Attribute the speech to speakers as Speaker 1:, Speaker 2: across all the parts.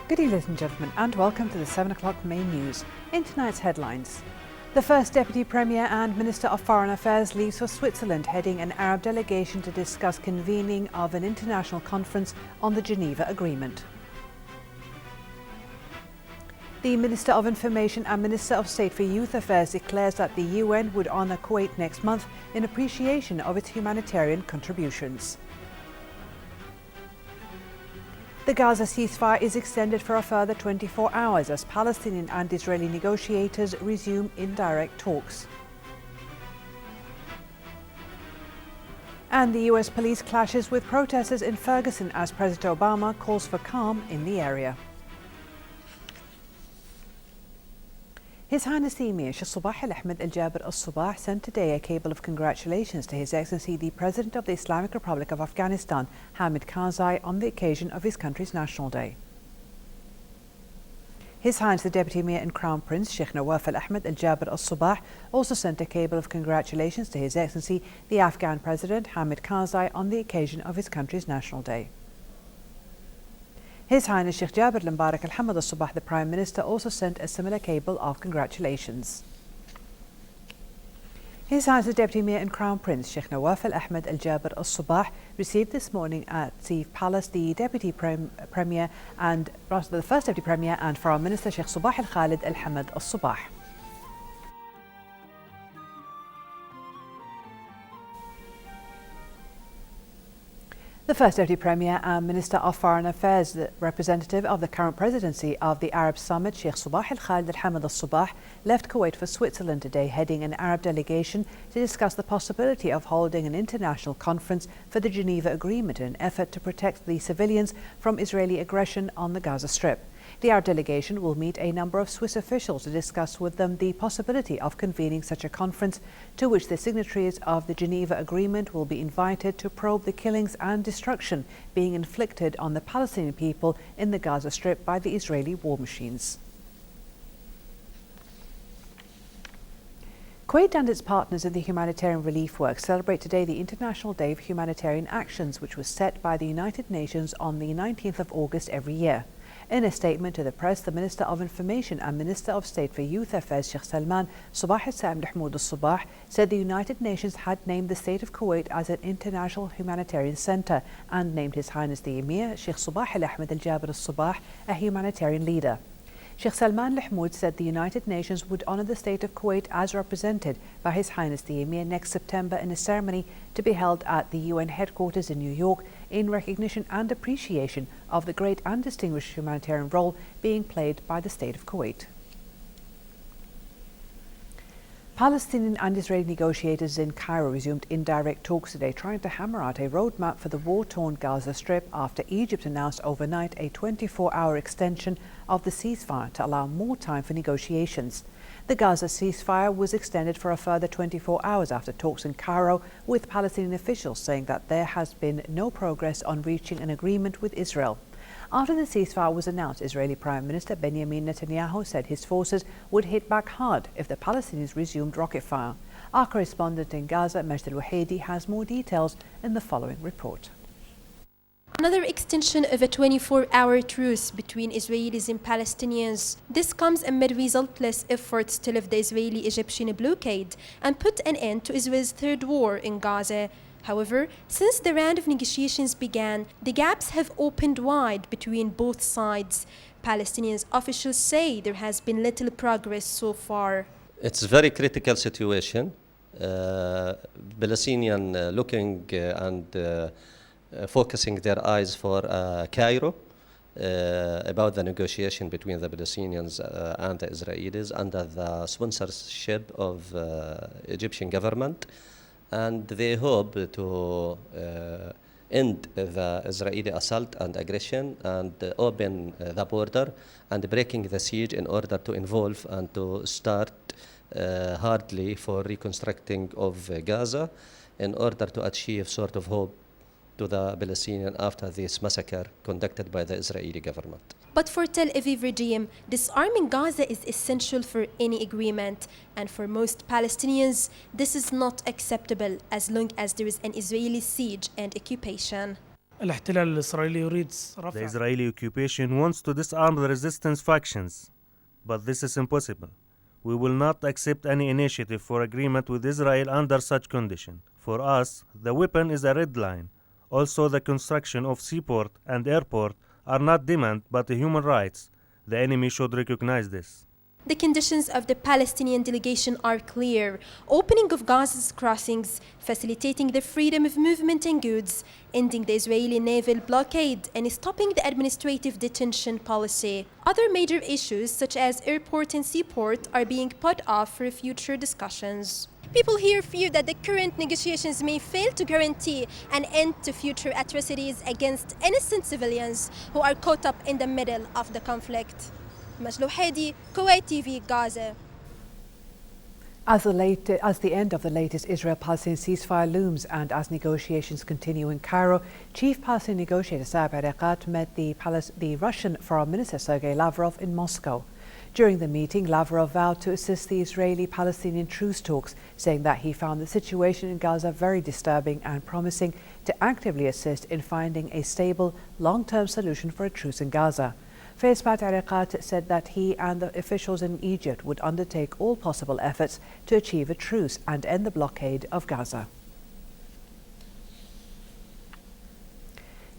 Speaker 1: Good evening, ladies and gentlemen, and welcome to the 7 o'clock main news. In tonight's headlines, the First Deputy Premier and Minister of Foreign Affairs leaves for Switzerland, heading an Arab delegation to discuss convening of an international conference on the Geneva Agreement. The Minister of Information and Minister of State for Youth Affairs declares that the UN would honour Kuwait next month in appreciation of its humanitarian contributions. The Gaza ceasefire is extended for a further 24 hours as Palestinian and Israeli negotiators resume indirect talks. And the US police clashes with protesters in Ferguson as President Obama calls for calm in the area. His Highness the Emir Sheikh Sabah Al-Ahmed Al-Jaber Al-Sabah sent today a cable of congratulations to His Excellency the President of the Islamic Republic of Afghanistan, Hamid Karzai, on the occasion of his country's National Day. His Highness the Deputy Emir and Crown Prince Sheikh Nawaf Al-Ahmed Al-Jaber Al-Sabah also sent a cable of congratulations to His Excellency the Afghan President, Hamid Karzai, on the occasion of his country's National Day. His Highness Sheikh Jaber Al-Mubarak Al-Hamad Al-Sabah, the Prime Minister, also sent a similar cable of congratulations. His Highness the Deputy Emir and Crown Prince Sheikh Nawaf Al-Ahmed Al-Jaber Al-Sabah received this morning at the Palace the Premier and the First Deputy Premier and Foreign Minister Sheikh Sabah Al-Khalid Al-Hamad Al-Sabah. The First Deputy Premier and Minister of Foreign Affairs, the representative of the current presidency of the Arab Summit, Sheikh Sabah Al-Khalid Al-Hamad Al-Sabah, left Kuwait for Switzerland today, heading an Arab delegation to discuss the possibility of holding an international conference for the Geneva Agreement in an effort to protect the civilians from Israeli aggression on the Gaza Strip. The Arab delegation will meet a number of Swiss officials to discuss with them the possibility of convening such a conference, to which the signatories of the Geneva Agreement will be invited to probe the killings and destruction being inflicted on the Palestinian people in the Gaza Strip by the Israeli war machines. Kuwait and its partners in the humanitarian relief work celebrate today the International Day of Humanitarian Actions, which was set by the United Nations on the 19th of August every year. In a statement to the press, the Minister of Information and Minister of State for Youth Affairs, Sheikh Salman Sabah Al-Sam Mahmoud Al-Sabah, said the United Nations had named the State of Kuwait as an international humanitarian centre and named His Highness the Emir, Sheikh Sabah Al-Ahmed Al-Jaber Al-Sabah, a humanitarian leader. Sheikh Salman Al-Mahmoud said the United Nations would honour the State of Kuwait as represented by His Highness the Emir next September in a ceremony to be held at the UN headquarters in New York in recognition and appreciation of the great and distinguished humanitarian role being played by the State of Kuwait. Palestinian and Israeli negotiators in Cairo resumed indirect talks today, trying to hammer out a roadmap for the war-torn Gaza Strip after Egypt announced overnight a 24-hour extension of the ceasefire to allow more time for negotiations. The Gaza ceasefire was extended for a further 24 hours after talks in Cairo, with Palestinian officials saying that there has been no progress on reaching an agreement with Israel. After the ceasefire was announced, Israeli Prime Minister Benjamin Netanyahu said his forces would hit back hard if the Palestinians resumed rocket fire. Our correspondent in Gaza, Majd Al-Wahidi, has more details in the following report.
Speaker 2: Another extension of a 24-hour truce between Israelis and Palestinians. This comes amid resultless efforts to lift the Israeli-Egyptian blockade and put an end to Israel's third war in Gaza. However, since the round of negotiations began, the gaps have opened wide between both sides. Palestinian officials say there has been little progress so far.
Speaker 3: It's a very critical situation. Palestinians looking and focusing their eyes for Cairo about the negotiation between the Palestinians and the Israelis under the sponsorship of Egyptian government. And they hope to end the Israeli assault and aggression and open the border and breaking the siege in order to involve and to start hardly for reconstructing of Gaza in order to achieve sort of hope to the Palestinians after this massacre conducted by the Israeli government.
Speaker 2: But for Tel Aviv regime, disarming Gaza is essential for any agreement, and for most Palestinians, this is not acceptable as long as there is an Israeli siege and occupation.
Speaker 4: الاحتلال الإسرائيلي يريد
Speaker 5: The
Speaker 4: رفع
Speaker 5: Israeli occupation wants to disarm the resistance factions, but this is impossible. We will not accept any initiative for agreement with Israel under such condition. For us, the weapon is a red line. Also, the construction of seaport and airport are not demand but human rights. The enemy should recognize this.
Speaker 2: The conditions of the Palestinian delegation are clear: opening of Gaza's crossings, facilitating the freedom of movement and goods, ending the Israeli naval blockade, and stopping the administrative detention policy. Other major issues, such as airport and seaport, are being put off for future discussions. People here fear that the current negotiations may fail to guarantee an end to future atrocities against innocent civilians who are caught up in the middle of the conflict. Majlou Hadi, Kuwait TV, Gaza.
Speaker 1: As the end of the latest Israel-Palestinian ceasefire looms and as negotiations continue in Cairo, Chief Palestinian negotiator Saeb Erekat met the Russian Foreign Minister Sergei Lavrov in Moscow. During the meeting, Lavrov vowed to assist the Israeli-Palestinian truce talks, saying that he found the situation in Gaza very disturbing and promising to actively assist in finding a stable, long-term solution for a truce in Gaza. Faisbat Erekat said that he and the officials in Egypt would undertake all possible efforts to achieve a truce and end the blockade of Gaza.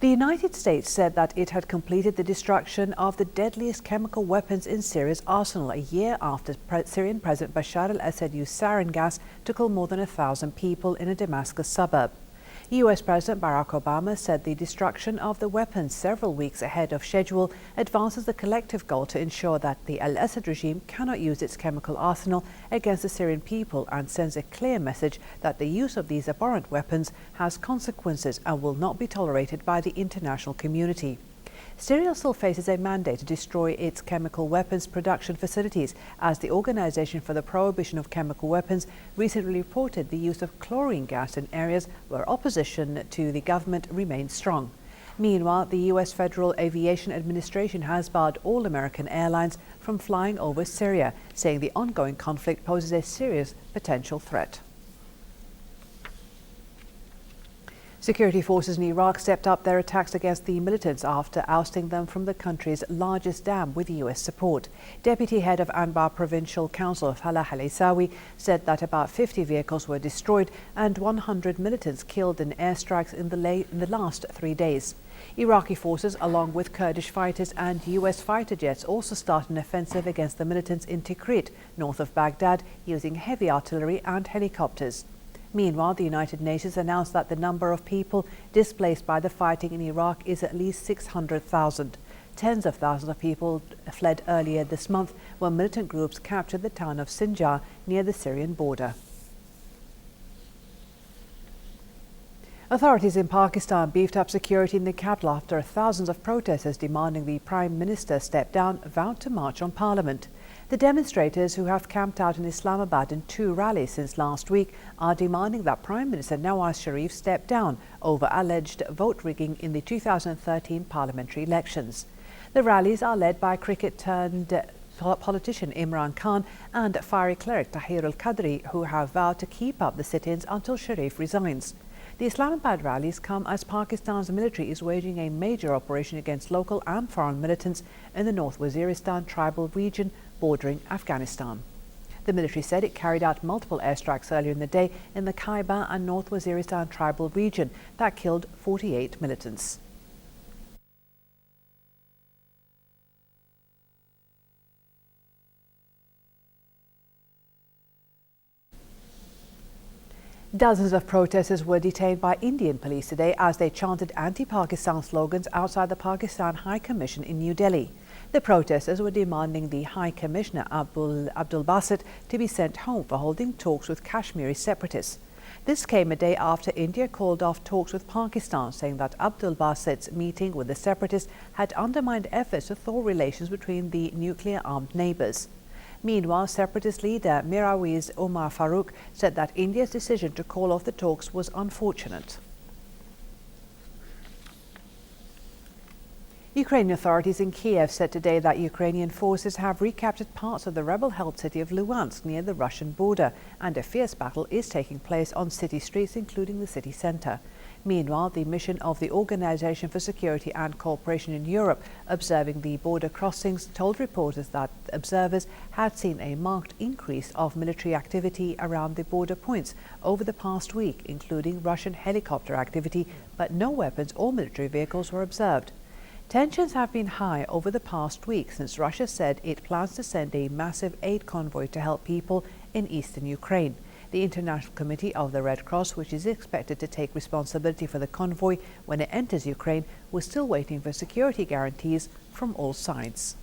Speaker 1: The United States said that it had completed the destruction of the deadliest chemical weapons in Syria's arsenal a year after Syrian President Bashar al-Assad used sarin gas to kill more than 1,000 people in a Damascus suburb. US President Barack Obama said the destruction of the weapons several weeks ahead of schedule advances the collective goal to ensure that the al-Assad regime cannot use its chemical arsenal against the Syrian people and sends a clear message that the use of these abhorrent weapons has consequences and will not be tolerated by the international community. Syria still faces a mandate to destroy its chemical weapons production facilities, as the Organization for the Prohibition of Chemical Weapons recently reported the use of chlorine gas in areas where opposition to the government remains strong. Meanwhile, the U.S. Federal Aviation Administration has barred all American airlines from flying over Syria, saying the ongoing conflict poses a serious potential threat. Security forces in Iraq stepped up their attacks against the militants after ousting them from the country's largest dam with U.S. support. Deputy head of Anbar Provincial Council, Falah al-Isawi, said that about 50 vehicles were destroyed and 100 militants killed in airstrikes in the last 3 days. Iraqi forces, along with Kurdish fighters and U.S. fighter jets, also started an offensive against the militants in Tikrit, north of Baghdad, using heavy artillery and helicopters. Meanwhile, the United Nations announced that the number of people displaced by the fighting in Iraq is at least 600,000. Tens of thousands of people fled earlier this month when militant groups captured the town of Sinjar near the Syrian border. Authorities in Pakistan beefed up security in the capital after thousands of protesters demanding the Prime Minister step down vowed to march on Parliament. The demonstrators, who have camped out in Islamabad in 2 rallies since last week, are demanding that Prime Minister Nawaz Sharif step down over alleged vote rigging in the 2013 parliamentary elections. The rallies are led by cricket-turned-politician Imran Khan and fiery cleric Tahir al-Qadri, who have vowed to keep up the sit-ins until Sharif resigns. The Islamabad rallies come as Pakistan's military is waging a major operation against local and foreign militants in the North Waziristan tribal region bordering Afghanistan. The military said it carried out multiple airstrikes earlier in the day in the Khyber and North Waziristan tribal region that killed 48 militants. Dozens of protesters were detained by Indian police today as they chanted anti-Pakistan slogans outside the Pakistan High Commission in New Delhi. The protesters were demanding the High Commissioner Abdul Basit to be sent home for holding talks with Kashmiri separatists. This came a day after India called off talks with Pakistan, saying that Abdul Basit's meeting with the separatists had undermined efforts to thaw relations between the nuclear-armed neighbours. Meanwhile, separatist leader Mirawiz Umar Farooq said that India's decision to call off the talks was unfortunate. Ukrainian authorities in Kiev said today that Ukrainian forces have recaptured parts of the rebel-held city of Luhansk near the Russian border, and a fierce battle is taking place on city streets, including the city centre. Meanwhile, the mission of the Organization for Security and Cooperation in Europe observing the border crossings told reporters that observers had seen a marked increase of military activity around the border points over the past week, including Russian helicopter activity, but no weapons or military vehicles were observed. Tensions have been high over the past week since Russia said it plans to send a massive aid convoy to help people in eastern Ukraine. The International Committee of the Red Cross, which is expected to take responsibility for the convoy when it enters Ukraine, was still waiting for security guarantees from all sides.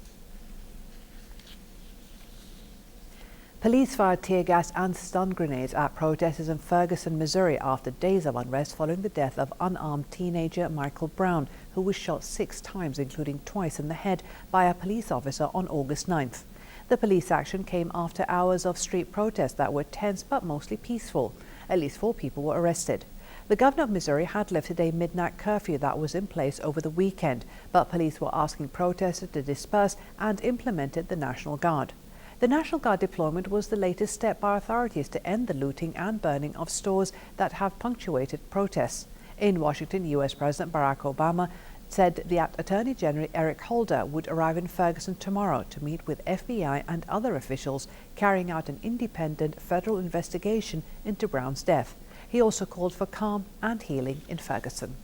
Speaker 1: Police fired tear gas and stun grenades at protesters in Ferguson, Missouri after days of unrest following the death of unarmed teenager Michael Brown, who was shot 6 times, including twice in the head, by a police officer on August 9th. The police action came after hours of street protests that were tense but mostly peaceful. At least 4 people were arrested. The governor of Missouri had lifted a midnight curfew that was in place over the weekend, but police were asking protesters to disperse and implemented the National Guard. The National Guard deployment was the latest step by authorities to end the looting and burning of stores that have punctuated protests. In Washington, U.S. President Barack Obama said the Attorney General Eric Holder would arrive in Ferguson tomorrow to meet with FBI and other officials carrying out an independent federal investigation into Brown's death. He also called for calm and healing in Ferguson.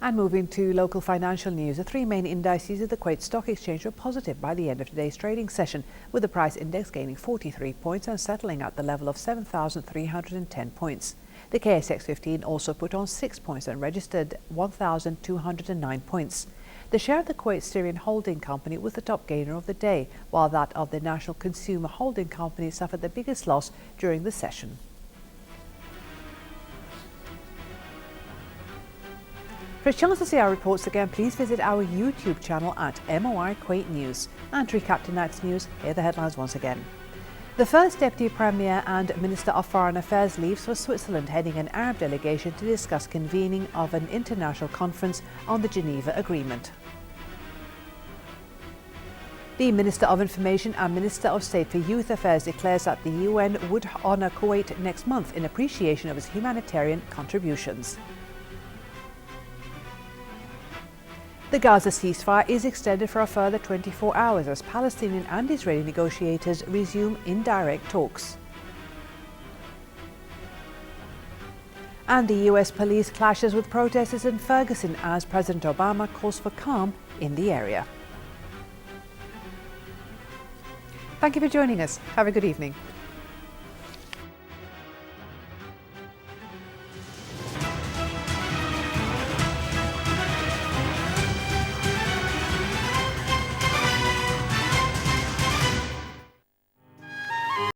Speaker 1: And moving to local financial news, the 3 main indices of the Kuwait Stock Exchange were positive by the end of today's trading session, with the price index gaining 43 points and settling at the level of 7,310 points. The KSX 15 also put on 6 points and registered 1,209 points. The share of the Kuwait Syrian Holding Company was the top gainer of the day, while that of the National Consumer Holding Company suffered the biggest loss during the session. For a chance to see our reports again, please visit our YouTube channel at MOI Kuwait News. And to recap tonight's news, here are the headlines once again. The first Deputy Premier and Minister of Foreign Affairs leaves for Switzerland, heading an Arab delegation to discuss convening of an international conference on the Geneva Agreement. The Minister of Information and Minister of State for Youth Affairs declares that the UN would honour Kuwait next month in appreciation of its humanitarian contributions. The Gaza ceasefire is extended for a further 24 hours as Palestinian and Israeli negotiators resume indirect talks. And the US police clashes with protesters in Ferguson as President Obama calls for calm in the area. Thank you for joining us. Have a good evening.